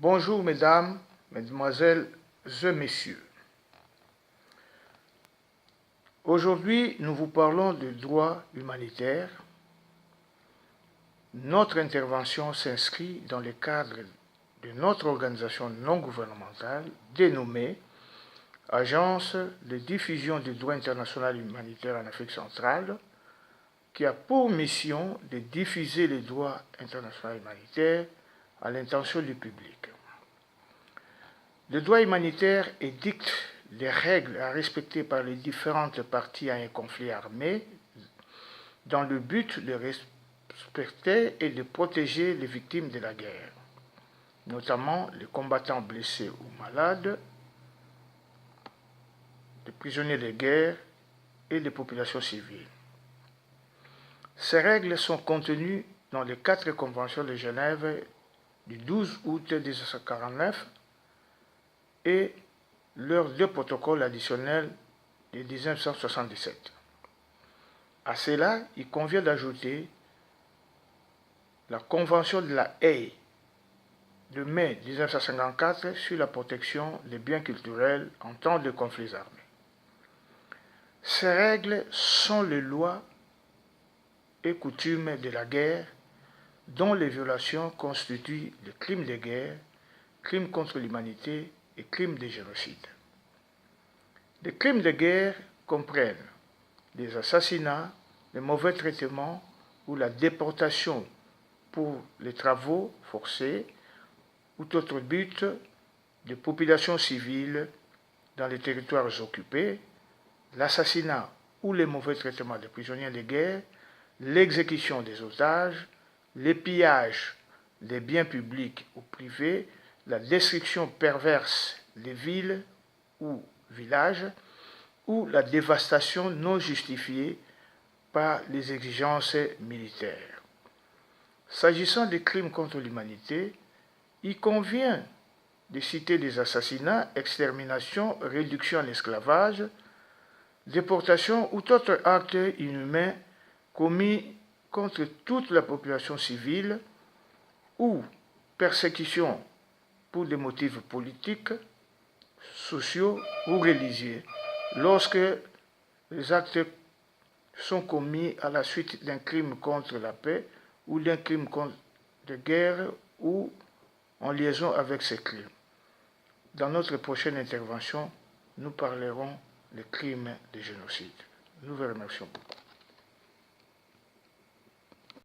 Bonjour mesdames, mesdemoiselles et messieurs. Aujourd'hui, nous vous parlons de droit humanitaire. Notre intervention s'inscrit dans le cadre de notre organisation non gouvernementale dénommée Agence de diffusion du droit international humanitaire en Afrique centrale, qui a pour mission de diffuser le droit international humanitaire à l'intention du public. Le droit humanitaire édicte les règles à respecter par les différentes parties à un conflit armé dans le but de respecter et de protéger les victimes de la guerre, notamment les combattants blessés ou malades, les prisonniers de guerre et les populations civiles. Ces règles sont contenues dans les 4 conventions de Genève du 12 août 1949 et leurs 2 protocoles additionnels de 1977. À cela, il convient d'ajouter la Convention de la Haye de mai 1954 sur la protection des biens culturels en temps de conflits armés. Ces règles sont les lois et coutumes de la guerre dont les violations constituent des crimes de guerre, crimes contre l'humanité et crimes de génocide. Les crimes de guerre comprennent les assassinats, les mauvais traitements ou la déportation pour les travaux forcés ou tout autre but de populations civiles dans les territoires occupés, l'assassinat ou les mauvais traitements des prisonniers de guerre, l'exécution des otages, les pillages des biens publics ou privés, la destruction perverse des villes ou villages, ou la dévastation non justifiée par les exigences militaires. S'agissant des crimes contre l'humanité, il convient de citer des assassinats, exterminations, réduction en esclavage, déportation ou d'autres actes inhumains commis contre toute la population civile ou persécution pour des motifs politiques, sociaux ou religieux, lorsque les actes sont commis à la suite d'un crime contre la paix ou d'un crime de guerre ou en liaison avec ces crimes. Dans notre prochaine intervention, nous parlerons des crimes de génocide. Nous vous remercions beaucoup.